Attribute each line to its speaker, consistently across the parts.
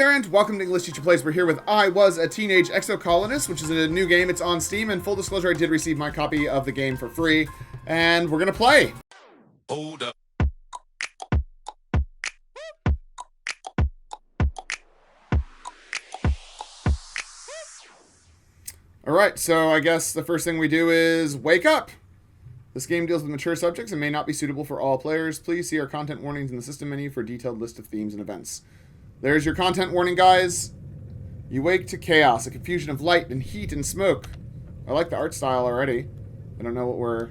Speaker 1: there, and welcome to English Teacher Plays. We're here with I Was a Teenage Exocolonist, which is a new game. It's on Steam, and full disclosure, I did receive my copy of the game for free, and we're gonna play.
Speaker 2: Hold up.
Speaker 1: Alright, so I guess the first thing we do is wake up. This game deals with mature subjects and may not be suitable for all players. Please see our content warnings in the system menu for a detailed list of themes and events. There's your content warning, guys. You wake to chaos, a confusion of light and heat and smoke. I like the art style already. I don't know what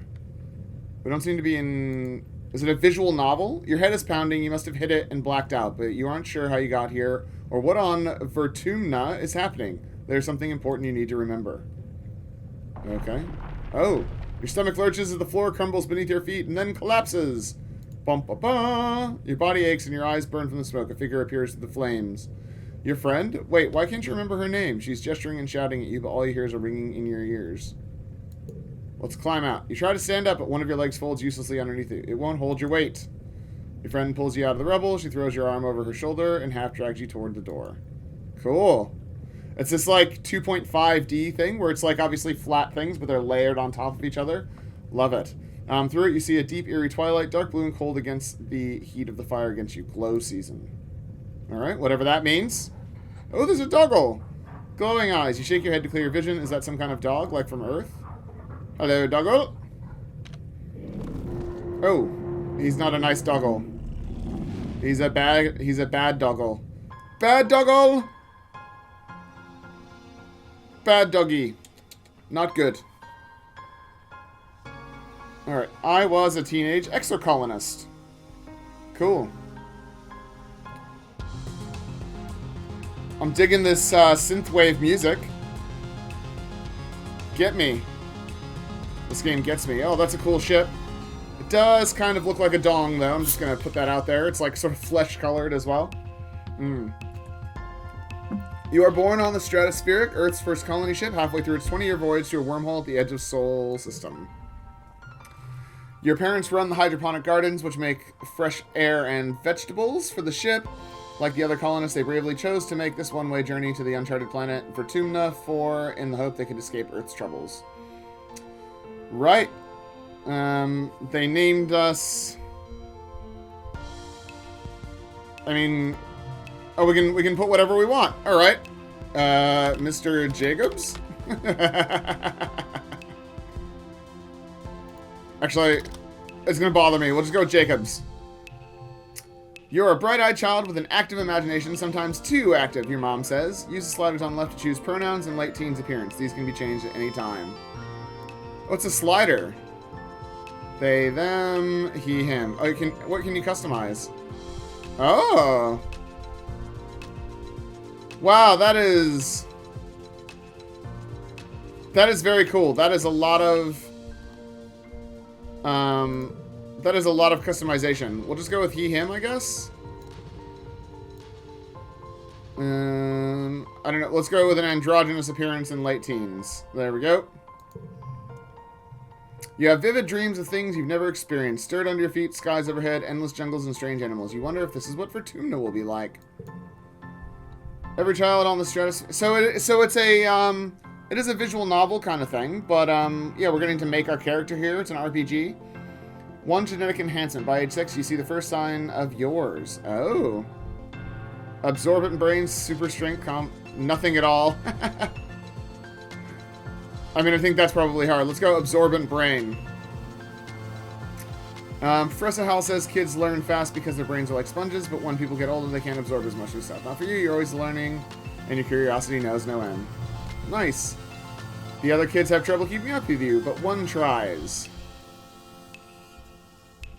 Speaker 1: we don't seem to be in... Is it a visual novel? Your head is pounding, you must have hit it and blacked out, but you aren't sure how you got here or what on Vertumna is happening. There's something important you need to remember. Okay. Oh. Your stomach lurches as the floor crumbles beneath your feet and then collapses. Bum, ba, ba. Your body aches and your eyes burn from the smoke. A figure appears through the flames. Your friend? Wait, why can't you remember her name? She's gesturing and shouting at you, but all you hear is a ringing in your ears. Let's climb out. You try to stand up, but one of your legs folds uselessly underneath you. It won't hold your weight. Your friend pulls you out of the rubble. She throws your arm over her shoulder and half drags you toward the door. Cool. It's this, like, 2.5D thing where it's, like, obviously flat things, but they're layered on top of each other. Love it. Through it, you see a deep, eerie twilight, dark blue and cold against the heat of the fire against you. Glow season. Alright, whatever that means. Oh, there's a doggo! Glowing eyes. You shake your head to clear your vision. Is that some kind of dog, like from Earth? Hello, doggo. Oh, he's not a nice doggo. He's a bad doggo. Bad doggo! Bad doggy. Not good. Alright. I was a teenage exocolonist. Cool. I'm digging this synthwave music. Get me. This game gets me. Oh, that's a cool ship. It does kind of look like a dong, though. I'm just going to put that out there. It's like sort of flesh-colored as well. You are born on the Stratospheric, Earth's first colony ship, halfway through its 20-year voyage to a wormhole at the edge of Sol system. Your parents run the hydroponic gardens, which make fresh air and vegetables for the ship. Like the other colonists, they bravely chose to make this one-way journey to the uncharted planet Vertumna in the hope they could escape Earth's troubles. Right. They named us... I mean... Oh, we can put whatever we want. All right. Mr. Jacobs? Actually, it's going to bother me. We'll just go with Jacobs. You're a bright-eyed child with an active imagination, sometimes too active, your mom says. Use the sliders on the left to choose pronouns and late teens appearance. These can be changed at any time. What's a slider? They, them, he, him. Oh, what can you customize? Oh. Wow, that is very cool. That is a lot of customization. We'll just go with he, him, I guess. I don't know. Let's go with an androgynous appearance in late teens. There we go. You have vivid dreams of things you've never experienced. Dirt under your feet, skies overhead, endless jungles, and strange animals. You wonder if this is what Vertumna will be like. Every child on the stratosphere. So it's a it is a visual novel kind of thing, but yeah, we're getting to make our character here. It's an RPG. 1 genetic enhancement. By age 6, you see the first sign of yours. Oh. Absorbent brain, super strength, nothing at all. I mean, I think that's probably hard. Let's go absorbent brain. Professor Howell says kids learn fast because their brains are like sponges, but when people get older, they can't absorb as much new stuff. Not for you, you're always learning, and your curiosity knows no end. Nice. The other kids have trouble keeping up with you, but one tries.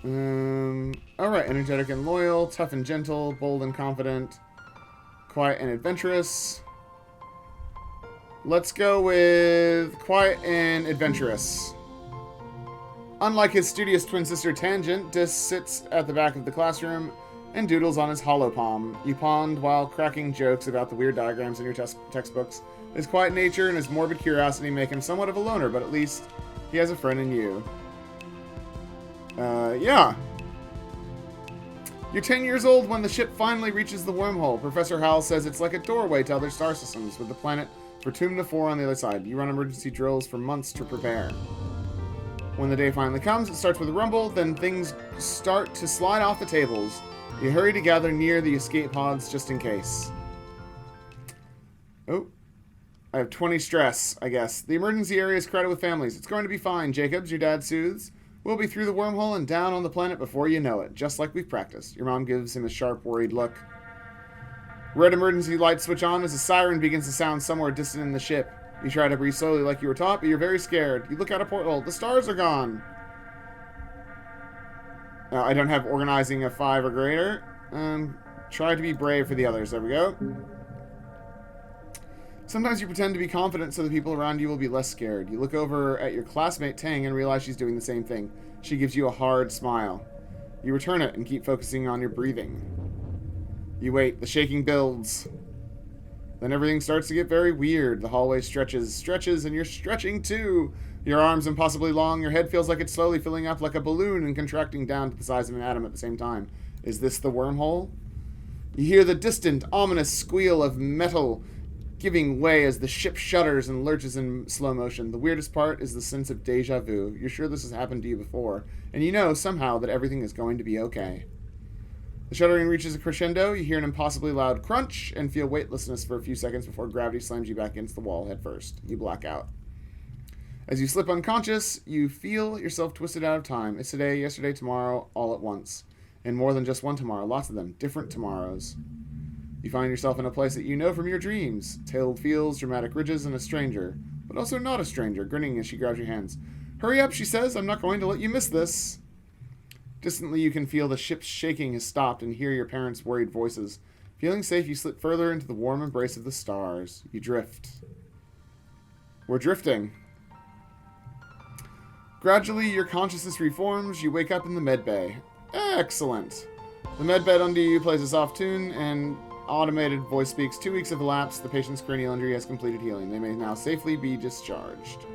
Speaker 1: Alright, energetic and loyal, tough and gentle, bold and confident, quiet and adventurous. Let's go with quiet and adventurous. Unlike his studious twin sister Tangent, Dis sits at the back of the classroom and doodles on his hollow palm. You pond while cracking jokes about the weird diagrams in your textbooks. His quiet nature and his morbid curiosity make him somewhat of a loner, but at least he has a friend in you. Yeah. You're 10 years old when the ship finally reaches the wormhole. Professor Howell says it's like a doorway to other star systems, with the planet Vertumna 4 on the other side. You run emergency drills for months to prepare. When the day finally comes, it starts with a rumble, then things start to slide off the tables. You hurry to gather near the escape pods just in case. Oh. I have 20 stress, I guess. The emergency area is crowded with families. It's going to be fine, Jacobs, your dad soothes. We'll be through the wormhole and down on the planet before you know it, just like we've practiced. Your mom gives him a sharp, worried look. Red emergency lights switch on as a siren begins to sound somewhere distant in the ship. You try to breathe slowly like you were taught, but you're very scared. You look out a porthole. The stars are gone. I don't have organizing of 5 or greater. Try to be brave for the others. There we go. Sometimes you pretend to be confident so the people around you will be less scared. You look over at your classmate Tang and realize she's doing the same thing. She gives you a hard smile. You return it and keep focusing on your breathing. You wait. The shaking builds. Then everything starts to get very weird. The hallway stretches, and you're stretching too. Your arms impossibly long. Your head feels like it's slowly filling up like a balloon and contracting down to the size of an atom at the same time. Is this the wormhole? You hear the distant, ominous squeal of metal giving way as the ship shudders and lurches in slow motion. The weirdest part is the sense of deja vu. You're sure this has happened to you before, and you know somehow that everything is going to be okay. The shuddering reaches a crescendo. You hear an impossibly loud crunch and feel weightlessness for a few seconds before gravity slams you back against the wall head first. You black out. As you slip unconscious, you feel yourself twisted out of time. It's today, yesterday, tomorrow, all at once. And more than just one tomorrow, lots of them, different tomorrows. You find yourself in a place that you know from your dreams. Tiled fields, dramatic ridges, and a stranger. But also not a stranger, grinning as she grabs your hands. Hurry up, she says. I'm not going to let you miss this. Distantly, you can feel the ship's shaking has stopped and hear your parents' worried voices. Feeling safe, you slip further into the warm embrace of the stars. You drift. We're drifting. Gradually, your consciousness reforms. You wake up in the medbay. Excellent. The medbed under you plays a soft tune, and automated voice speaks. 2 weeks have elapsed. The patient's cranial injury has completed healing. They may now safely be discharged.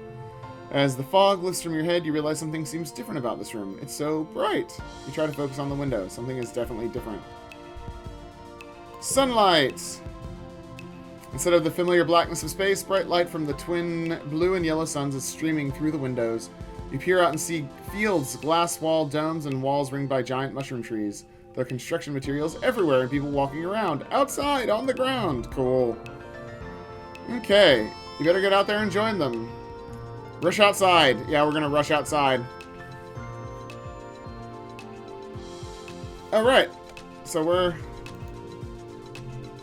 Speaker 1: As the fog lifts from your head, you realize something seems different about this room. It's so bright. You try to focus on the window. Something is definitely different. Sunlight! Instead of the familiar blackness of space, bright light from the twin blue and yellow suns is streaming through the windows. You peer out and see fields, glass-walled domes, and walls ringed by giant mushroom trees. There are construction materials everywhere and people walking around. Outside, on the ground. Cool. Okay. You better get out there and join them. Rush outside. Yeah, we're gonna rush outside. Alright. So we're...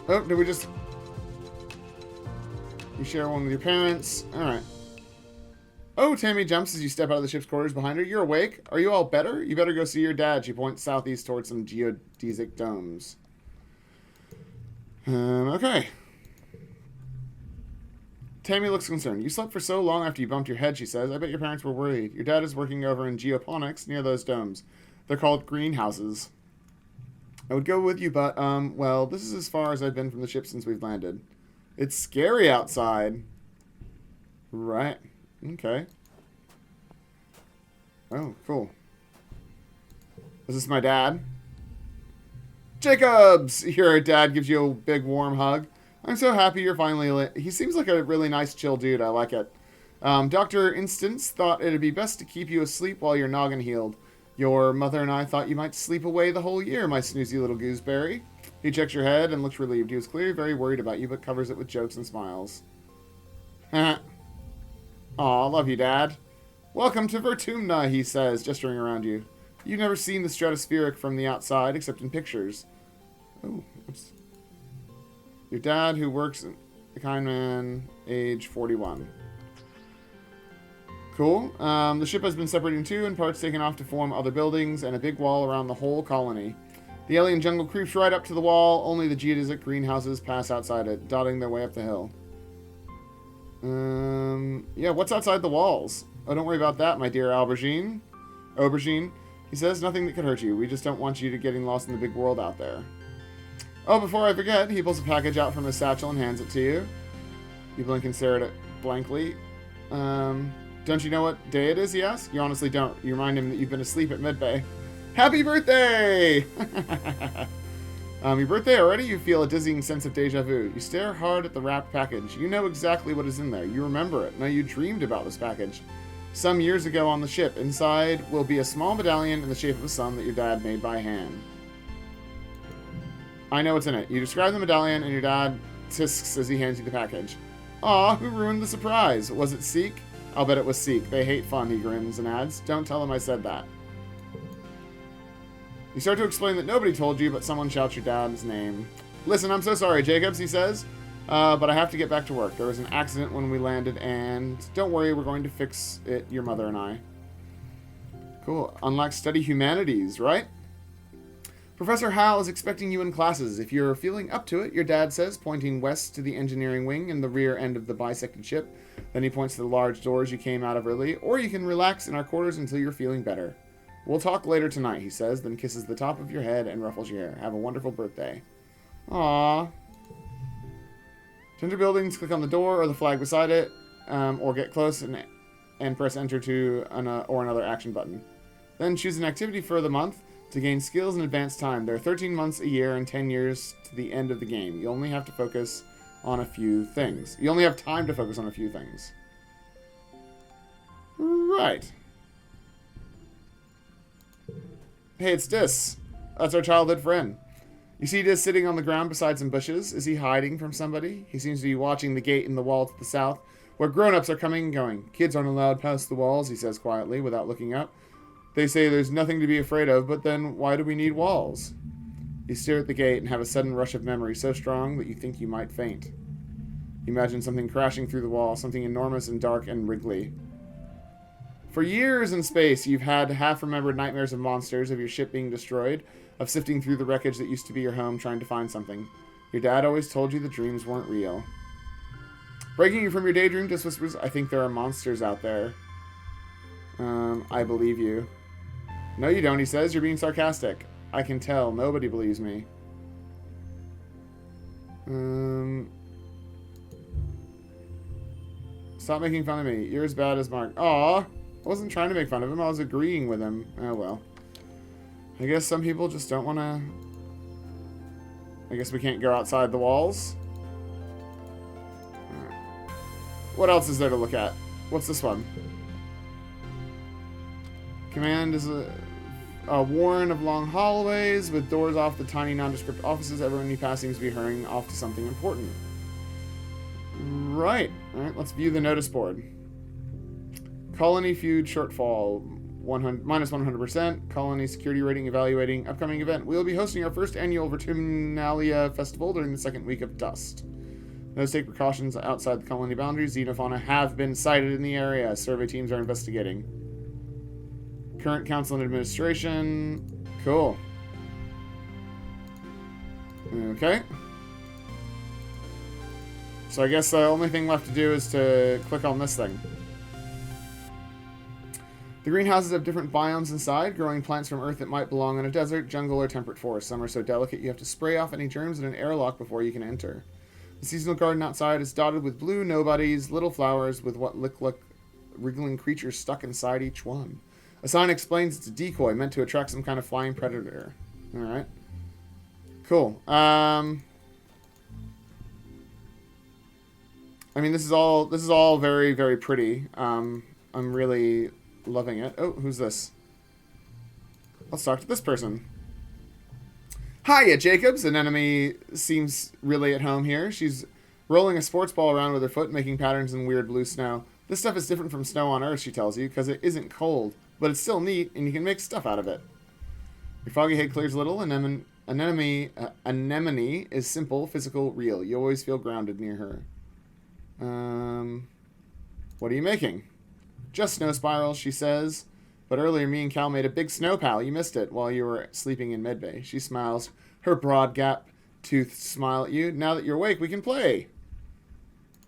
Speaker 1: Oh, did we just... You share one with your parents. Alright. Oh, Tammy jumps as you step out of the ship's quarters behind her. You're awake. Are you all better? You better go see your dad. She points southeast towards some geodesic domes. Okay. Tammy looks concerned. You slept for so long after you bumped your head, she says. I bet your parents were worried. Your dad is working over in geoponics near those domes. They're called greenhouses. I would go with you, but, well, this is as far as I've been from the ship since we've landed. It's scary outside. Right. Okay. Oh, cool. Is this my dad? Jacobs! Your dad gives you a big warm hug. I'm so happy you're finally... He seems like a really nice, chill dude. I like it. Dr. Instance thought it'd be best to keep you asleep while your noggin healed. Your mother and I thought you might sleep away the whole year, my snoozy little gooseberry. He checks your head and looks relieved. He was clearly very worried about you, but covers it with jokes and smiles. Aw, love you, Dad. Welcome to Vertumna, he says, gesturing around you. You've never seen the stratospheric from the outside, except in pictures. Oh, oops. Your dad, who works at the Kind Man, age 41. Cool. The ship has been separated in two and parts taken off to form other buildings and a big wall around the whole colony. The alien jungle creeps right up to the wall. Only the geodesic greenhouses pass outside it, dotting their way up the hill. Yeah, what's outside the walls? Oh, don't worry about that, my dear Aubergine. He says, nothing that could hurt you. We just don't want you to getting lost in the big world out there. Oh, before I forget, he pulls a package out from his satchel and hands it to you. You blink and stare at it blankly. Don't you know what day it is, he asks? You honestly don't. You remind him that you've been asleep at medbay. Happy birthday! Your birthday already? You feel a dizzying sense of deja vu. You stare hard at the wrapped package. You know exactly what is in there. You remember it. Now you dreamed about this package. Some years ago on the ship. Inside will be a small medallion in the shape of a sun that your dad made by hand. I know what's in it. You describe the medallion and your dad tisks as he hands you the package. Aw, who ruined the surprise? Was it Seek? I'll bet it was Seek. They hate fun, he grins and adds. Don't tell him I said that. You start to explain that nobody told you, but someone shouts your dad's name. Listen, I'm so sorry, Jacobs, he says. But I have to get back to work. There was an accident when we landed, and don't worry, we're going to fix it, your mother and I. Cool. Unlock study humanities, right? Professor Hal is expecting you in classes. If you're feeling up to it, your dad says, pointing west to the engineering wing and the rear end of the bisected ship. Then he points to the large doors you came out of early, or you can relax in our quarters until you're feeling better. We'll talk later tonight, he says, then kisses the top of your head and ruffles your hair. Have a wonderful birthday. Aww. To enter buildings, click on the door or the flag beside it, or get close and press enter to or another action button. Then choose an activity for the month to gain skills and advance time. There are 13 months a year and 10 years to the end of the game. You only have to focus on a few things. You only have time to focus on a few things. Right. Hey, it's Dis. That's our childhood friend. You see Dis sitting on the ground beside some bushes. Is he hiding from somebody? He seems to be watching the gate in the wall to the south, where grown-ups are coming and going. Kids aren't allowed past the walls, he says quietly, without looking up. They say there's nothing to be afraid of, but then why do we need walls? You stare at the gate and have a sudden rush of memory so strong that you think you might faint. You imagine something crashing through the wall, something enormous and dark and wriggly. For years in space, you've had half-remembered nightmares of monsters, of your ship being destroyed, of sifting through the wreckage that used to be your home trying to find something. Your dad always told you the dreams weren't real. Breaking you from your daydream, Dis whispers, I think there are monsters out there. I believe you. No, you don't, he says. You're being sarcastic. I can tell. Nobody believes me. Stop making fun of me. You're as bad as Mark. Aw! I wasn't trying to make fun of him. I was agreeing with him. Oh, well. I guess some people just don't want to... I guess we can't go outside the walls. Right. What else is there to look at? What's this one? Command is a warren of long hallways with doors off the tiny nondescript offices. Everyone you pass seems to be hurrying off to something important. Right. Alright, let's view the notice board. Colony feud shortfall. Minus 100%. Colony security rating evaluating. Upcoming event. We will be hosting our first annual Vertumnalia Festival during the second week of Dust. Those take precautions outside the colony boundaries. Xenofauna have been sighted in the area. Survey teams are investigating. Current council and administration. Cool. Okay. So I guess the only thing left to do is to click on this thing. The greenhouses have different biomes inside, growing plants from earth that might belong in a desert, jungle, or temperate forest. Some are so delicate you have to spray off any germs in an airlock before you can enter. The seasonal garden outside is dotted with blue nobodies, little flowers with what look like wriggling creatures stuck inside each one. A sign explains it's a decoy meant to attract some kind of flying predator. Alright. Cool. I mean, this is all very, very pretty. I'm really loving it. Oh, who's this? Let's talk to this person. Hiya, Jacobs. An enemy seems really at home here. She's rolling a sports ball around with her foot, making patterns in weird blue snow. This stuff is different from snow on Earth, she tells you, because it isn't cold. But it's still neat, and you can make stuff out of it. Your foggy head clears a little. Anemone is simple, physical, real. You always feel grounded near her. What are you making? Just snow spirals, she says. But earlier, me and Cal made a big snow pal. You missed it while you were sleeping in medbay. She smiles. Her broad gap-toothed smile at you. Now that you're awake, we can play.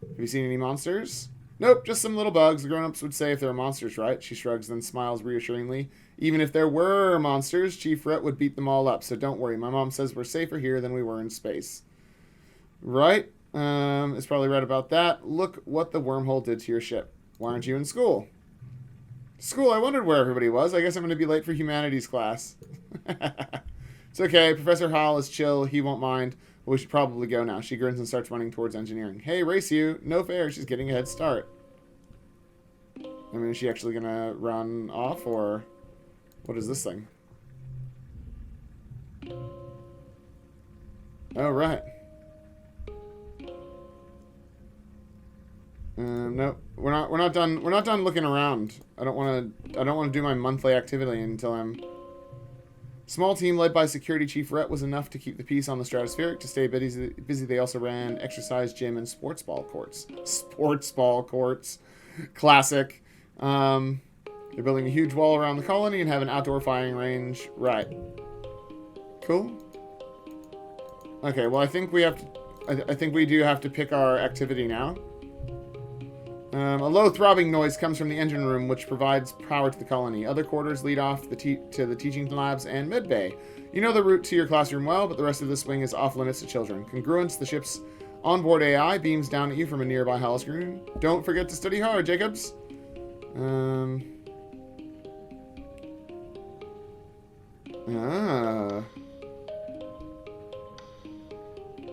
Speaker 1: Have you seen any monsters? Nope, just some little bugs. The grown-ups would say if there are monsters, right? She shrugs, then smiles reassuringly. Even if there were monsters, Chief Rhett would beat them all up, so don't worry. My mom says we're safer here than we were in space. Right? It's probably right about that. Look what the wormhole did to your ship. Why aren't you in school? School, I wondered where everybody was. I guess I'm going to be late for humanities class. It's okay. Professor Hall is chill. He won't mind. But we should probably go now. She grins and starts running towards engineering. Hey, race you. No fair. She's getting a head start. I mean, is she actually going to run off, or what is this thing? Oh, right. No, we're not done. We're not done looking around. I don't want to do my monthly activity until I'm. Small team led by security chief Rhett was enough to keep the peace on the stratospheric. To stay busy, they also ran exercise gym and sports ball courts. Sports ball courts, classic. They're building a huge wall around the colony and have an outdoor firing range. Right. Cool. Okay. Well, I think we have to. I think we do have to pick our activity now. A low throbbing noise comes from the engine room, which provides power to the colony. Other quarters lead off to the teaching labs and medbay. You know the route to your classroom well, but the rest of this wing is off limits to children. Congruence, the ship's onboard AI, beams down at you from a nearby holoscreen. Don't forget to study hard, Jacobs.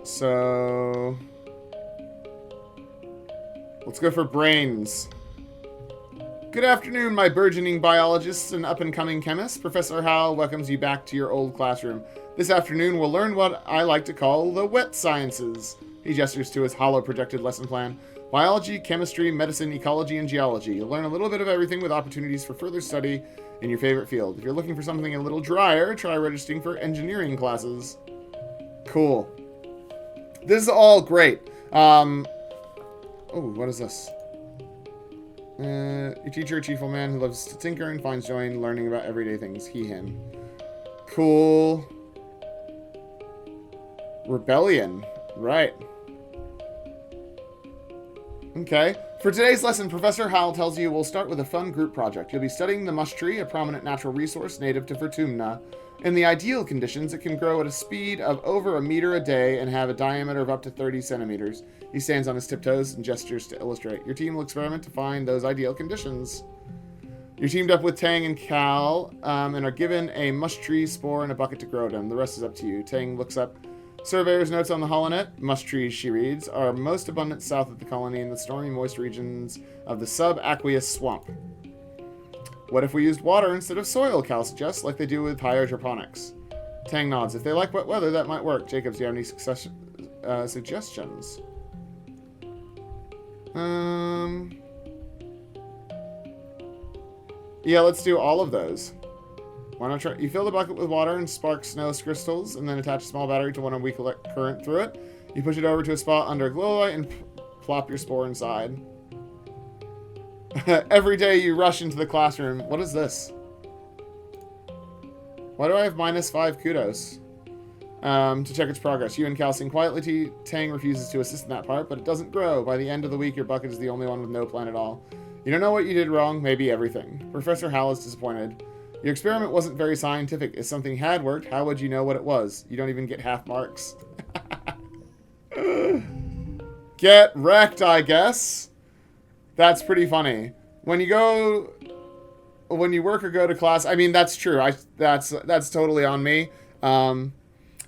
Speaker 1: So... let's go for brains. Good afternoon, my burgeoning biologists and up-and-coming chemists. Professor Howell welcomes you back to your old classroom. This afternoon, we'll learn what I like to call the wet sciences. He gestures to his hollow-projected lesson plan. Biology, chemistry, medicine, ecology, and geology. You'll learn a little bit of everything with opportunities for further study in your favorite field. If you're looking for something a little drier, try registering for engineering classes. Cool. This is all great. Oh, what is this? Your teacher, a cheerful man who loves to tinker and finds joy in learning about everyday things. He, him. Cool. Rebellion. Right. Okay. For today's lesson, Professor Howell tells you we'll start with a fun group project. You'll be studying the mush tree, a prominent natural resource native to Fortumna. In the ideal conditions, it can grow at a speed of over a meter a day and have a diameter of up to 30 centimeters. He stands on his tiptoes and gestures to illustrate. Your team will experiment to find those ideal conditions. You're teamed up with Tang and Cal and are given a mush tree spore and a bucket to grow them. The rest is up to you. Tang looks up surveyor's notes on the holonet. Mush trees, she reads, are most abundant south of the colony in the stormy, moist regions of the subaqueous swamp. What if we used water instead of soil, Cal suggests, like they do with hydroponics? Tang nods. If they like wet weather, that might work. Jacobs, do you have any suggestions? Yeah, let's do all of those. Why not try? You fill the bucket with water and spark snow crystals, and then attach a small battery to one and we collect current through it. You push it over to a spot under a glow light and plop your spore inside. Every day you rush into the classroom. What is this? Why do I have -5 kudos? To check its progress. You and Cal sing quietly. Tang refuses to assist in that part, but it doesn't grow. By the end of the week, your bucket is the only one with no plan at all. You don't know what you did wrong, maybe everything. Professor Howell is disappointed. Your experiment wasn't very scientific. If something had worked, how would you know what it was? You don't even get half marks. Get wrecked, I guess. That's pretty funny. When you work or go to class, I mean, that's true. That's totally on me.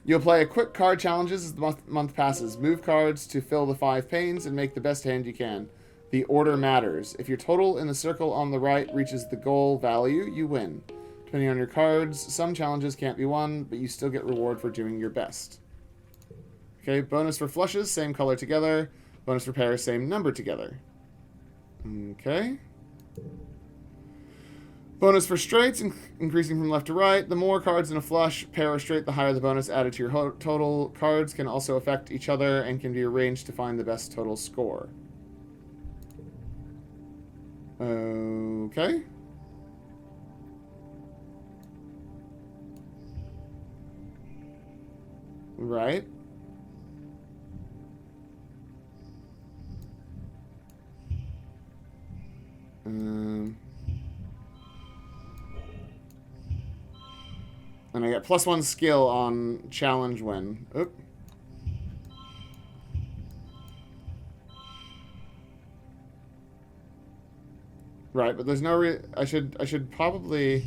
Speaker 1: You'll play a quick card challenges as the month passes. Move cards to fill the 5 panes and make the best hand you can. The order matters. If your total in the circle on the right reaches the goal value, you win. Depending on your cards, some challenges can't be won, but you still get reward for doing your best. Okay, bonus for flushes, same color together. Bonus for pairs, same number together. Okay. Bonus for straights, increasing from left to right. The more cards in a flush, pair or straight, the higher the bonus added to your total. Cards can also affect each other and can be arranged to find the best total score. Okay. Right. And I get +1 skill on challenge win. Oop. Right, but there's no I should probably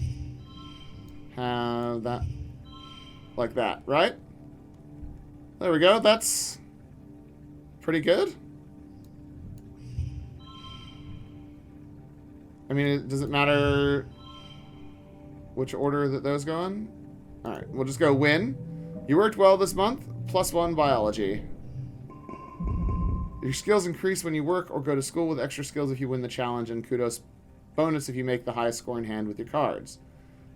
Speaker 1: have that like that, right? There we go. That's pretty good. I mean, does it matter which order that those go in? All right, we'll just go win. You worked well this month. +1 biology. Your skills increase when you work or go to school with extra skills if you win the challenge, and kudos bonus if you make the highest score in hand with your cards.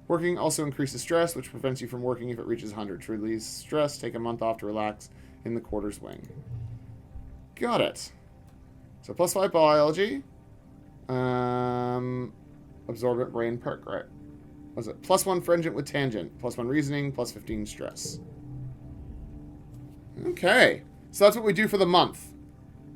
Speaker 1: Working also increases stress, which prevents you from working if it reaches 100. To release stress, take a month off to relax in the quarters wing. Got it. So +5 biology. Absorbent brain perk, right? What was it? +1 friendship with tangent. +1 reasoning. +15 stress. Okay. So that's what we do for the month.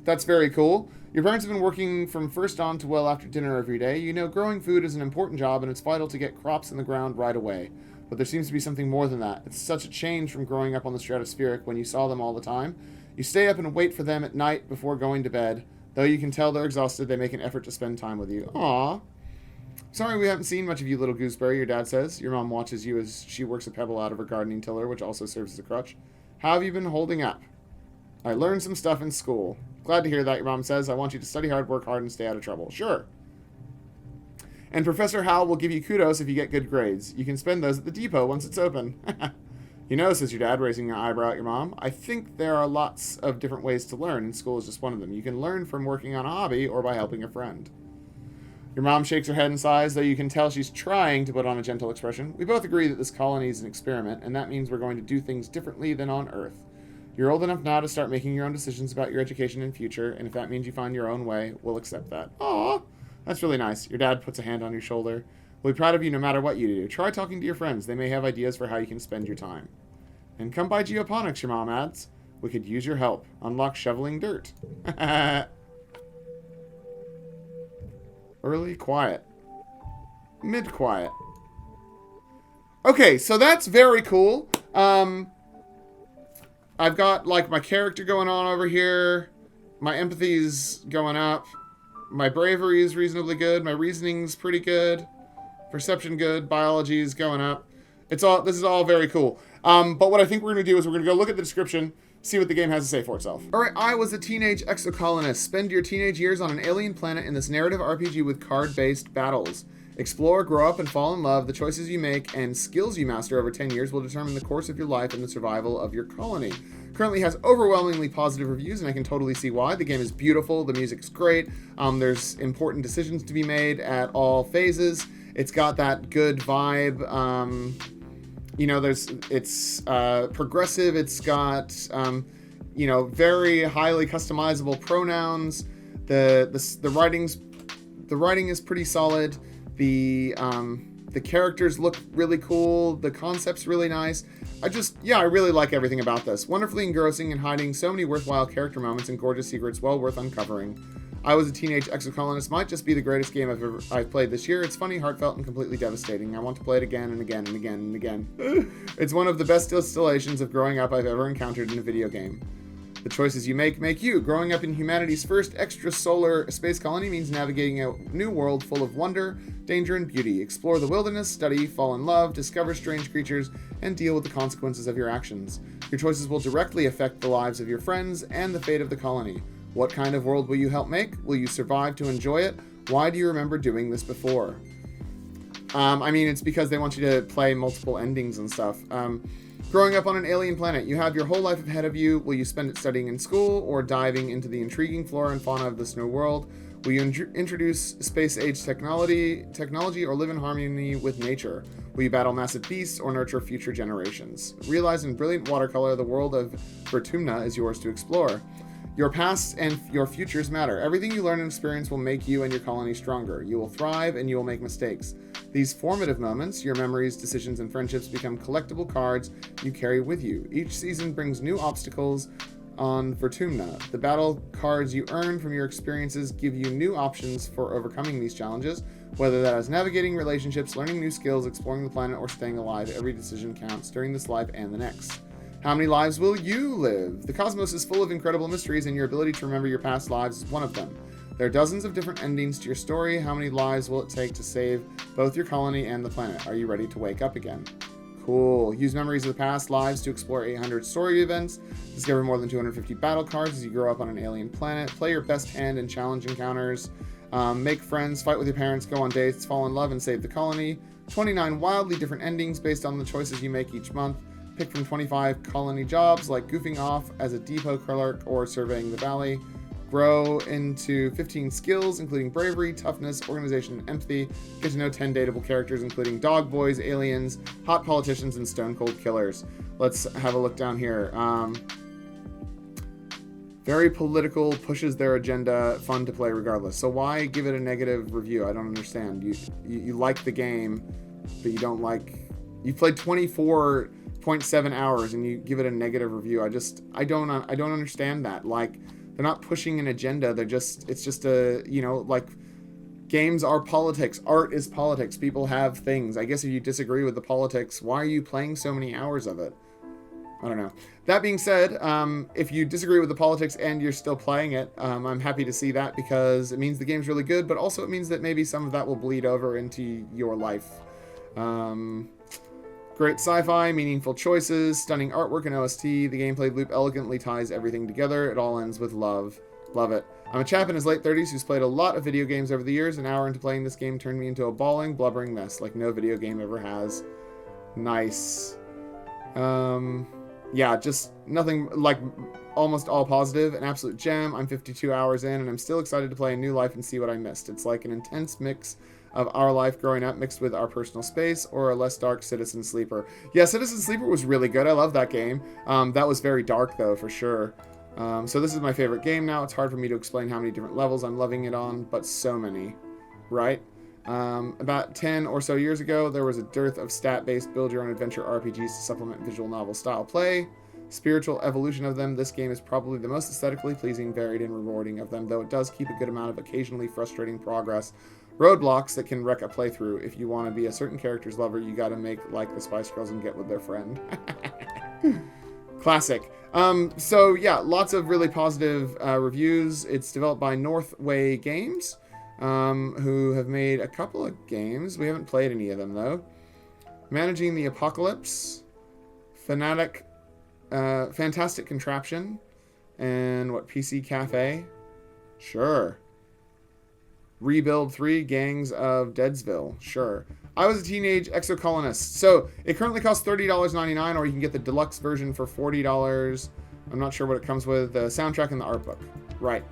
Speaker 1: That's very cool. Your parents have been working from first dawn to well after dinner every day. You know growing food is an important job and it's vital to get crops in the ground right away. But there seems to be something more than that. It's such a change from growing up on the stratospheric when you saw them all the time. You stay up and wait for them at night before going to bed. Though you can tell they're exhausted, they make an effort to spend time with you. Aww. Sorry we haven't seen much of you, little gooseberry, your dad says. Your mom watches you as she works a pebble out of her gardening tiller, which also serves as a crutch. How have you been holding up? I learned some stuff in school. Glad to hear that, your mom says. I want you to study hard, work hard, and stay out of trouble. Sure. And Professor Hal will give you kudos if you get good grades. You can spend those at the depot once it's open. You know, says your dad, raising an eyebrow at your mom. I think there are lots of different ways to learn, and school is just one of them. You can learn from working on a hobby or by helping a friend. Your mom shakes her head and sighs, though you can tell she's trying to put on a gentle expression. We both agree that this colony is an experiment, and that means we're going to do things differently than on Earth. You're old enough now to start making your own decisions about your education and future, and if that means you find your own way, we'll accept that. Aw, that's really nice. Your dad puts a hand on your shoulder. We'll be proud of you no matter what you do. Try talking to your friends. They may have ideas for how you can spend your time. And come by geoponics, your mom adds. We could use your help. Unlock shoveling dirt. Early quiet. Mid quiet. Okay, so that's very cool. I've got, like, my character going on over here. My empathy's going up. My bravery is reasonably good. My reasoning's pretty good. Perception good. Biology's going up. This is all very cool. But what I think we're going to do is we're going to go look at the description, see what the game has to say for itself. Alright, I was a teenage exocolonist. Spend your teenage years on an alien planet in this narrative RPG with card-based battles. Explore, grow up, and fall in love. The choices you make and skills you master over 10 years will determine the course of your life and the survival of your colony. Currently has overwhelmingly positive reviews, and I can totally see why. The game is beautiful, the music's great, there's important decisions to be made at all phases. It's got that good vibe, you know, it's progressive, it's got, you know, very highly customizable pronouns. The writing is pretty solid. The characters look really cool. The concept's really nice. I really like everything about this. Wonderfully engrossing and hiding so many worthwhile character moments and gorgeous secrets well worth uncovering. I was a teenage exocolonist might just be the greatest game I've played this year. It's funny, heartfelt, and completely devastating. I want to play it again and again and again and again. It's one of the best distillations of growing up I've ever encountered in a video game. The choices you make you. Growing up in humanity's first extrasolar space colony means navigating a new world full of wonder, danger, and beauty. Explore the wilderness, study, fall in love, discover strange creatures, and deal with the consequences of your actions. Your choices will directly affect the lives of your friends and the fate of the colony. What kind of world will you help make? Will you survive to enjoy it? Why do you remember doing this before? I mean, it's because they want you to play multiple endings and stuff. Growing up on an alien planet, you have your whole life ahead of you. Will you spend it studying in school or diving into the intriguing flora and fauna of this new world? Will you introduce space-age technology or live in harmony with nature? Will you battle massive beasts or nurture future generations? Realize in brilliant watercolor the world of Vertumna is yours to explore. Your past and your futures matter. Everything you learn and experience will make you and your colony stronger. You will thrive and you will make mistakes. These formative moments, your memories, decisions, and friendships become collectible cards you carry with you. Each season brings new obstacles on Vertumna. The battle cards you earn from your experiences give you new options for overcoming these challenges, whether that is navigating relationships, learning new skills, exploring the planet, or staying alive. Every decision counts during this life and the next. How many lives will you live? The cosmos is full of incredible mysteries, and your ability to remember your past lives is one of them. There are dozens of different endings to your story. How many lives will it take to save both your colony and the planet? Are you ready to wake up again? Cool. Use memories of the past lives to explore 800 story events. Discover more than 250 battle cards as you grow up on an alien planet. Play your best hand in challenge encounters. Make friends, fight with your parents, go on dates, fall in love, and save the colony. 29 wildly different endings based on the choices you make each month. Pick from 25 colony jobs like goofing off as a depot clerk or surveying the valley. Grow into 15 skills, including bravery, toughness, organization, and empathy. Get to know 10 dateable characters, including dog boys, aliens, hot politicians, and stone cold killers. Let's have a look down here. Very political, pushes their agenda, fun to play regardless. So why give it a negative review? I don't understand. You like the game, but you don't like... You played 24.7 hours and you give it a negative review. I don't understand that. Like, they're not pushing an agenda. It's just a, like, games are politics. Art is politics. People have things. I guess if you disagree with the politics, why are you playing so many hours of it? I don't know. That being said, if you disagree with the politics and you're still playing it, I'm happy to see that because it means the game's really good, but also it means that maybe some of that will bleed over into your life. Great sci-fi, meaningful choices, stunning artwork and OST. The gameplay loop elegantly ties everything together. It all ends with love. Love it. I'm a chap in his late 30s who's played a lot of video games over the years. An hour into playing this game turned me into a bawling, blubbering mess like no video game ever has. Nice. Yeah, just nothing, like, almost all positive. An absolute gem. I'm 52 hours in, and I'm still excited to play a new life and see what I missed. It's like an intense mix of our life growing up mixed with our personal space, or a less dark Citizen Sleeper. Yeah, Citizen Sleeper was really good. I love that game. That was very dark, though, for sure. So this is my favorite game now. It's hard for me to explain how many different levels I'm loving it on, but so many, right? About 10 or so years ago, there was a dearth of stat-based build-your-own-adventure RPGs to supplement visual novel-style play. Spiritual evolution of them, this game is probably the most aesthetically pleasing, varied, and rewarding of them, though it does keep a good amount of occasionally frustrating progress. Roadblocks that can wreck a playthrough. If you want to be a certain character's lover, you gotta make like the Spice Girls and get with their friend. Classic. So yeah, lots of really positive reviews. It's developed by Northway Games, who have made a couple of games. We haven't played any of them, though. Managing the Apocalypse, Fantastic Contraption, and what, PC Cafe? Sure. Rebuild 3, Gangs of Deadsville. Sure. I was a teenage exocolonist. So it currently costs $30.99, or you can get the deluxe version for $40. I'm not sure what it comes with. The soundtrack and the art book. Right.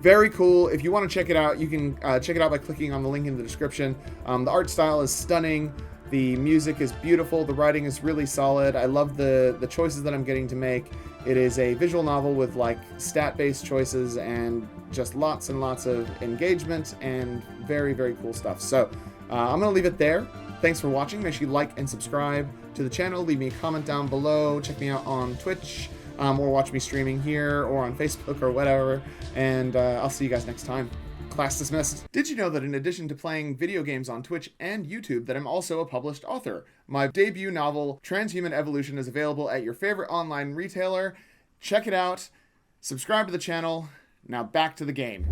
Speaker 1: Very cool. If you want to check it out, you can check it out by clicking on the link in the description. The art style is stunning. The music is beautiful. The writing is really solid. I love the choices that I'm getting to make. It is a visual novel with like stat-based choices and just lots and lots of engagement and very, very cool stuff. So I'm going to leave it there. Thanks for watching. Make sure you like and subscribe to the channel. Leave me a comment down below. Check me out on Twitch, or watch me streaming here or on Facebook or whatever. And I'll see you guys next time. Class dismissed. Did you know that in addition to playing video games on Twitch and YouTube, that I'm also a published author? My debut novel, Transhuman Evolution, is available at your favorite online retailer. Check it out. Subscribe to the channel. Now back to the game.